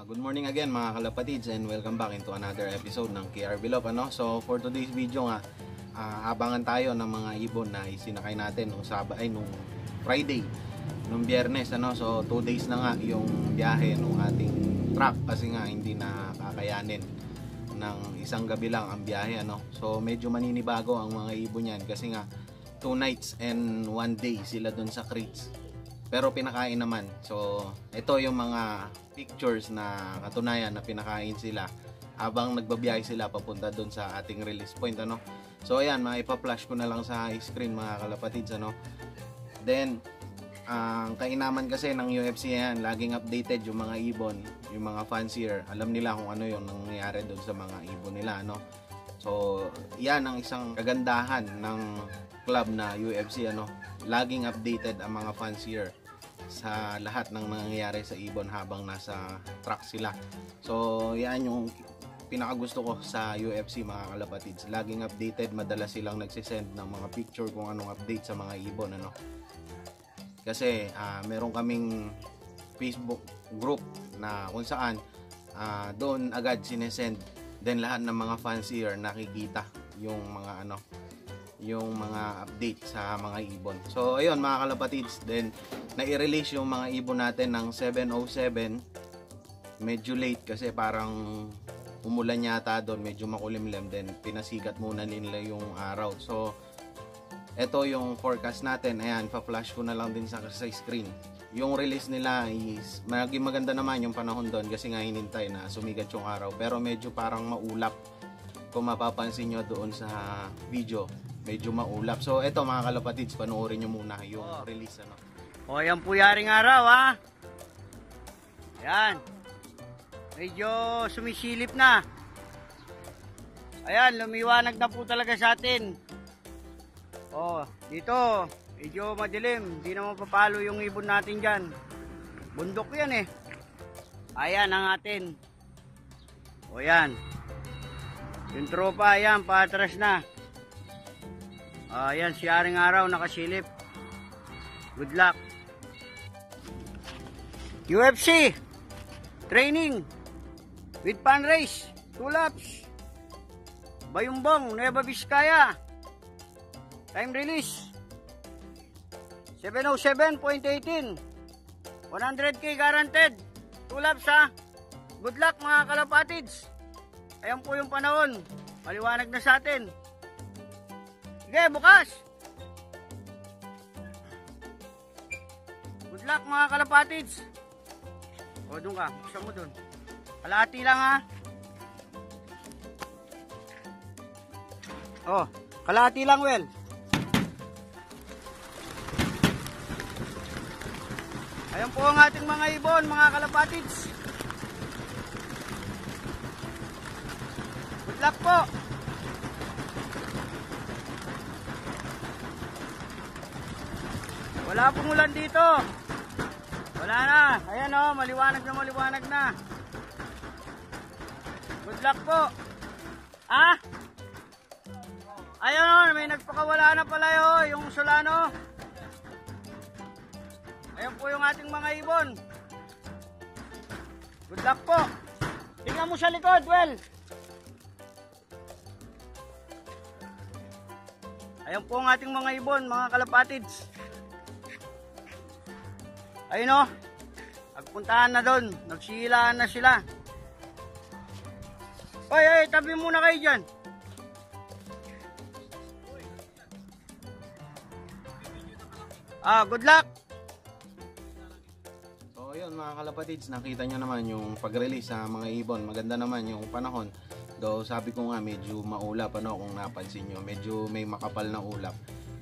Good morning again mga kalapatids and welcome back into another episode ng KR Bilop. So for today's video nga, abangan tayo ng mga ibon na isinakay natin nung Friday, nung Biyernes. So 2 days na nga yung biyahe ng ating truck kasi nga hindi na kakayanin ng isang gabi lang ang biyahe. So medyo maninibago ang mga ibon yan kasi nga 2 nights and 1 day sila dun sa crates. Pero pinakain naman. So ito yung mga pictures na katunayan na pinakain sila habang nagbabiyahe sila papunta doon sa ating release point. So ayan, maipa-flash ko na lang sa screen mga kalapatids. Then ang kainaman kasi ng UFC yan, laging updated yung mga ibon, yung mga fancier. Alam nila kung ano yung nangyayari doon sa mga ibon nila. So yan ang isang kagandahan ng club na UFC. Laging updated ang mga fancier sa lahat ng nangyayari sa ibon habang nasa track sila. So yan yung pinakagusto ko sa UFC mga kalapatids. Laging updated, madalas silang nagsisend ng mga picture kung anong update sa mga ibon. Kasi meron kaming Facebook group na kung saan doon agad sinesend then lahat ng mga fancier nakikita yung mga yung mga update sa mga ibon. So ayun mga kalapatids, then nai-release yung mga ibon natin ng 7:07. Medyo late kasi parang umulan yata doon, medyo makulimlim, then pinasikat muna nila yung araw. So ito yung forecast natin. Ayan, pa-flash ko na lang din sa screen. Yung release nila is maganda naman yung panahon doon kasi nga hinintay na sumigat yung araw, pero medyo parang maulap. Kung mapapansin nyo doon sa video, medyo maulap. So eto mga kalapatids, panoorin nyo muna yung release. O yan po yaring araw ha. Ayan. Medyo sumisilip na. Ayan, lumiwanag na po talaga sa atin. O, dito medyo madilim. Hindi naman papalo yung ibon natin dyan. Bundok yan eh. Ayan ang atin. O yan. Yung tropa, ayan, paatras na. Ayan, si yaring araw nakasilip. Good luck. UFC training with fan race 2 laps Bayumbong, Nueva Vizcaya. Time release 7:07.18. 100k guaranteed. 2 laps ha. Good luck mga kalapatids. Ayan po yung panahon, maliwanag na sa atin. Sige, bukas. Good luck mga kalapatids. O, doon ka. Buksan mo doon. Kalahati lang ha. O, kalahati lang, well. Ayan po ang ating mga ibon, mga kalapatids. Good luck po. Wala pong ulan dito. Wala na. Ayan o, maliwanag na. Good luck po. Ayan o, may nagpakawala na pala yung Solano. Ayan po yung ating mga ibon. Good luck po. Tingnan mo sa likod, well. Ayan po ang ating mga ibon, mga kalapatids. Ayun o, nagpuntahan na doon, nagsihilaan na sila. Oy, tabi muna kayo dyan. Good luck. So ayun mga kalapatids, nakita nyo naman yung pag-release sa mga ibon. Maganda naman yung panahon. Though sabi ko nga medyo maulap kung napansin nyo, medyo may makapal na ulap.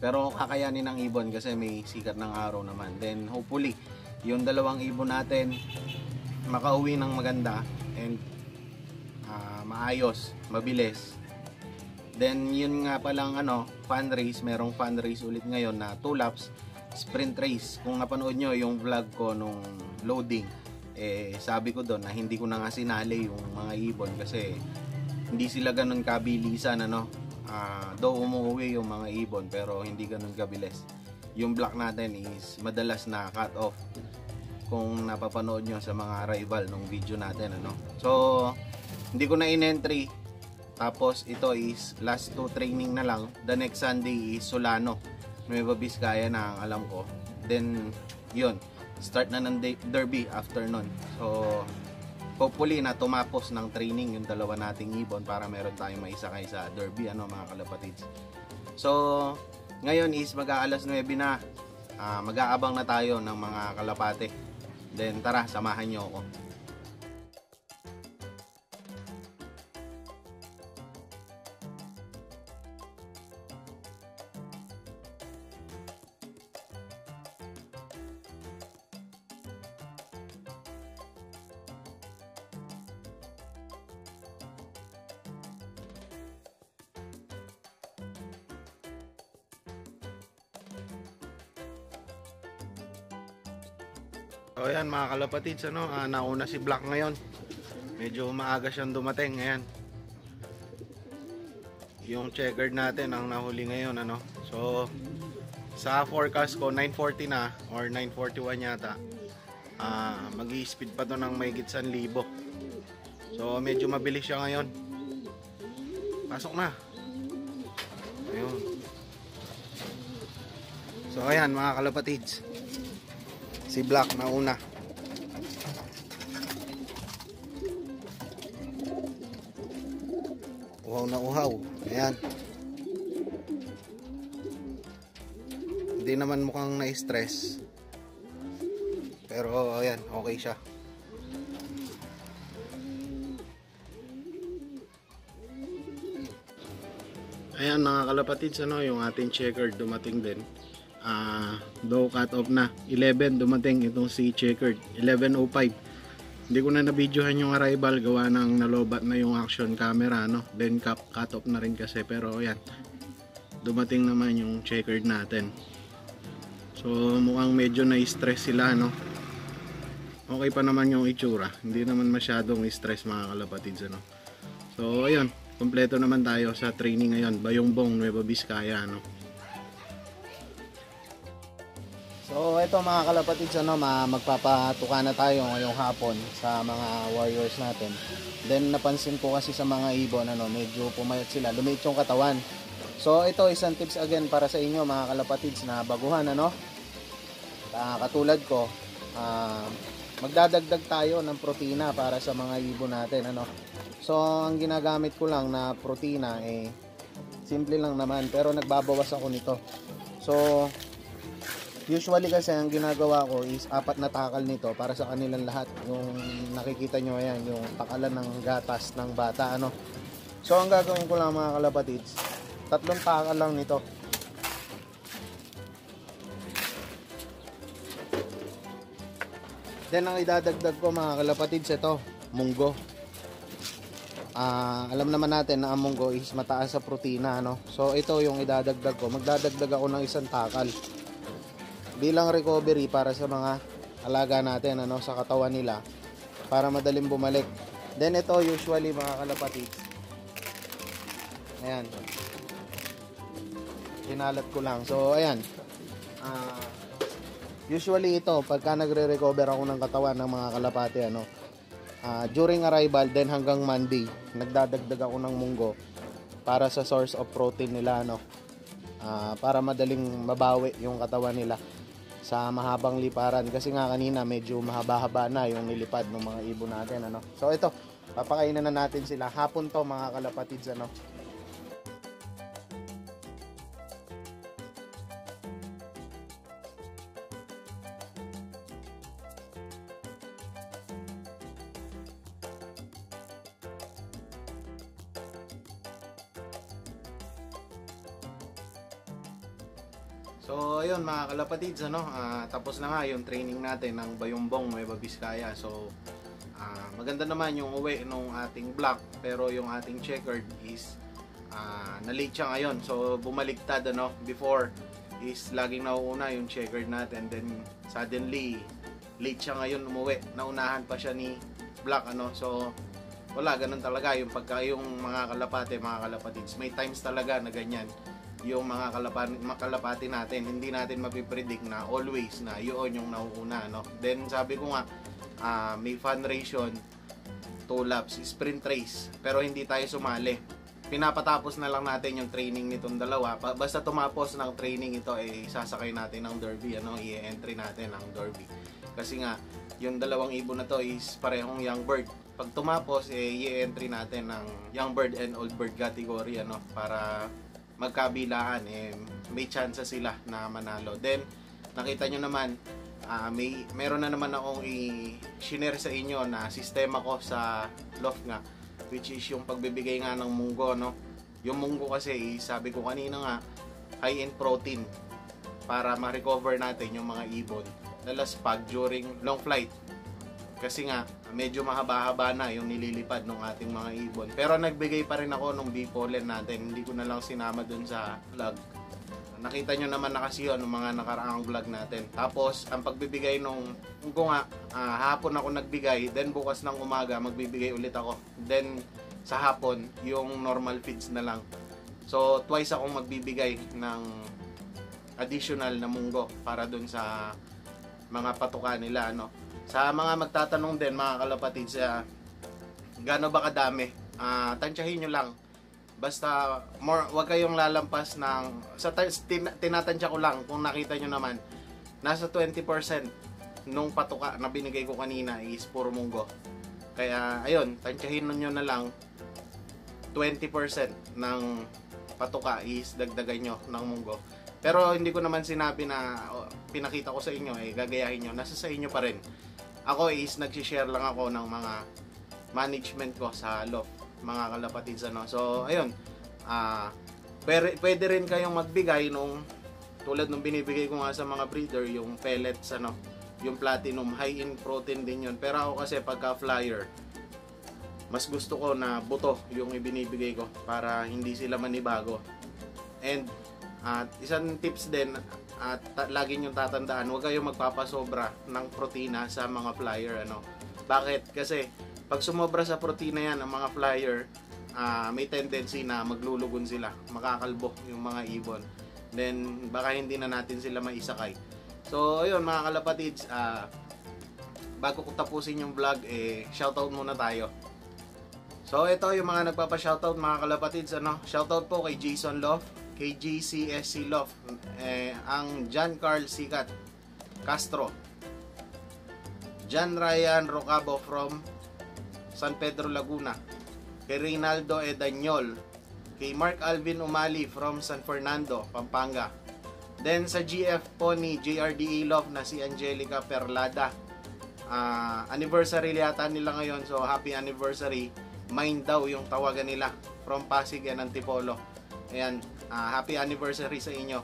Pero kakayanin ng ibon kasi may sikat ng araw naman. Then hopefully, yung dalawang ibon natin makauwi ng maganda and maayos, mabilis. Then yun nga palang fan race, merong fan race ulit ngayon na 2 laps, sprint race. Kung napanood nyo yung vlog ko nung loading, sabi ko doon na hindi ko na nga sinali yung mga ibon kasi hindi sila ganun kabilisan. Though umuwi yung mga ibon pero hindi ganun kabilis. Yung block natin is madalas na cut off kung napapanood nyo sa mga arrival nung video natin, ano. So hindi ko na in-entry. Tapos ito is last 2 training na lang. The next Sunday is Solano, Nueva Vizcaya na ang alam ko. Then yun, start na ng derby after nun. So hopefully na tumapos ng training yung dalawa nating ibon para meron tayong maisakay sa derby, ano mga kalapatids. So ngayon is mag-aalas 9 na. Mag-aabang na tayo ng mga kalapate. Then tara, samahan nyo ako. So ayan mga kalapatids, ano, nauna si Black ngayon. Medyo maaga siyang dumating. Ayan, yung checkered natin ang nahuli ngayon, ano. So sa forecast ko 9:40 na or 9:41 yata. Mag-i-speed pa to ng mahigit 1,000. So medyo mabilis siya ngayon. Pasok na. Ayun. So ayan mga kalapatids, si Black na una. Uhaw na uhaw. Ayan. Hindi naman mukhang na-stress. Pero ayan, okay siya. Ayan mga kalapatids, ano, yung ating checker dumating din. Though cut off na 11 dumating itong si checkered 11:05. Hindi ko na na-videohan yung arrival gawa ng nalobat na yung action camera, no. Then cut off na rin kasi, pero ayan, dumating naman yung checkered natin. So mukhang medyo na-stress sila, no. Okay pa naman yung itsura, hindi naman masyadong stress mga kalapatids, ano. So ayun, kompleto naman tayo sa training ngayon, Bayongbong, Nueva Vizcaya, no. So ito mga kalapatids, ano, magpapatuka na tayo ngayong hapon sa mga warriors natin. Then napansin ko kasi sa mga ibon, ano, medyo pumayat sila, lumiit yung katawan. So ito isang tips again para sa inyo mga kalapatids na baguhan, ano. Katulad ko, magdadagdag tayo ng protina para sa mga ibon natin, ano. So ang ginagamit ko lang na protina simple lang naman, pero nagbabawas ako nito. So usually kasi ang ginagawa ko is 4 na takal nito para sa kanilang lahat. Yung nakikita nyo, ayan, yung takalan ng gatas ng bata, ano. So ang gagawin ko lang mga kalapatids, 3 takal lang nito. Then ang idadagdag ko mga kalapatids, ito, munggo. Alam naman natin na ang munggo is mataas sa protina, ano. So ito yung idadagdag ko. Magdadagdag ako ng 1 takal bilang recovery para sa mga alaga natin, ano, sa katawan nila, para madaling bumalik. Then ito usually mga kalapatids, ayan, kinalat ko lang. So ayan, usually ito pagka nagre-recover ako ng katawan ng mga kalapate, ano, during arrival then hanggang Monday nagdadagdag ako ng munggo para sa source of protein nila, ano, para madaling mabawi yung katawan nila sa mahabang liparan, kasi nga kanina medyo mahaba-haba na yung nilipad ng mga ibon natin, ano. So ito, papakainin na natin sila hapon to mga kalapatids, ano. So ayun mga kalapatids, ano, tapos na nga yung training natin ng Bayongbong, Nueva Vizcaya. So maganda naman yung uwi nung ating Black, pero yung ating checkered is na-late siya ngayon. So bumaliktad, ano, before is laging nauuna yung checkered natin, then suddenly late siya ngayon umuwi. Naunahan pa siya ni Black, ano. So wala, ganun talaga yung pagka yung mga kalapate, mga kalapatids. May times talaga na ganyan yung mga kalapati natin. Hindi natin mapipredict na always na yun yung nauuna, no? Then sabi ko nga, may fun race yun, 2 laps, sprint race, pero hindi tayo sumali. Pinapatapos na lang natin yung training nitong dalawa. Basta tumapos ng training ito, sasakay natin ng Derby, i-entry natin ang Derby. Kasi nga, yung dalawang ibon na to is parehong young bird. Pag tumapos, i-entry natin ng young bird and old bird category, para magkabilaan, may chance sila na manalo. Then, nakita nyo naman, meron na naman akong i-share sa inyo na sistema ko sa loft nga, which is yung pagbibigay nga ng munggo, no? Yung munggo kasi, sabi ko kanina nga, high in protein para ma-recover natin yung mga ibon lalaspag during long flight. Kasi nga, medyo mahaba-haba na yung nililipad ng ating mga ibon. Pero nagbigay pa rin ako ng bee pollen natin. Hindi ko na lang sinama dun sa vlog. Nakita nyo naman na kasi yun, ng mga nakaraang vlog natin. Tapos, ang pagbibigay kung nga, hapon ako nagbigay, then bukas ng umaga, magbibigay ulit ako. Then, sa hapon, yung normal feeds na lang. So, twice akong magbibigay ng additional na munggo para dun sa mga patuka nila, Sa mga magtatanong din, mga kalapatid, gaano ba kadami? Tansyahin nyo lang. Basta, wag kayong lalampas ng, tinatansya ko lang, kung nakita nyo naman, nasa 20% nung patuka na binigay ko kanina is puro munggo. Kaya, ayun, tansyahin nyo na lang, 20% ng patuka is dagdagan nyo ng munggo. Pero hindi ko naman sinabi na pinakita ko sa inyo, gagayahin nyo, nasa sa inyo pa rin. Ako is nagsishare lang ako ng mga management ko sa loft, mga kalapatids, So, ayun, pwede rin kayong magbigay tulad nung binibigay ko nga sa mga breeder, yung pellets, yung platinum, high in protein din yun. Pero ako kasi pagka flyer, mas gusto ko na buto yung ibinibigay ko para hindi sila manibago. And, isang tips din, at lagi nyo tatandaan, huwag kayong magpapasobra ng protina sa mga flyer, Bakit? Kasi, pag sumobra sa protina yan, ang mga flyer, may tendency na maglulugon sila, makakalbo yung mga ibon. Then, baka hindi na natin sila maisakay. So, ayun mga kalapatids, bago ko tapusin yung vlog, shoutout muna tayo. So, ito yung mga nagpapa-shoutout, mga kalapatids, Shoutout po kay Jason Love, kay GCSC Love, ang John Carl Sikat Castro, John Ryan Rocabo from San Pedro, Laguna, kay Reynaldo Edanyol, kay Mark Alvin Umali from San Fernando, Pampanga. Then sa GF po ni JRDE Love na si Angelica Perlada, anniversary yata nila ngayon, so happy anniversary. Mine daw yung tawagan nila, from Pasig and Antipolo. Ayan, happy anniversary sa inyo.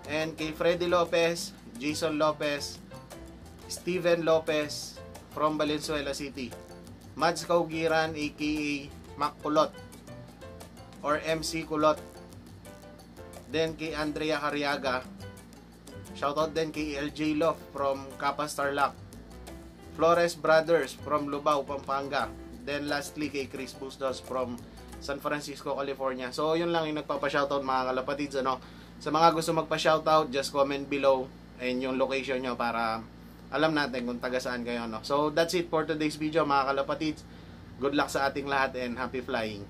And kay Freddy Lopez, Jason Lopez, Steven Lopez from Valenzuela City, Mads Kaugiran aka Mac Kulot or MC Kulot. Then kay Andrea Cariaga, shoutout din kay LJ Love from Kappa Starlock, Flores Brothers from Lubao, Pampanga. Then lastly kay Chris Bustos from San Francisco, California. So yun lang yung nagpapa-shoutout, mga kalapatids, Sa mga gusto magpa-shoutout, just comment below and yung location nyo para alam natin kung taga saan kayo, So that's it for today's video, mga kalapatids. Good luck sa ating lahat and happy flying.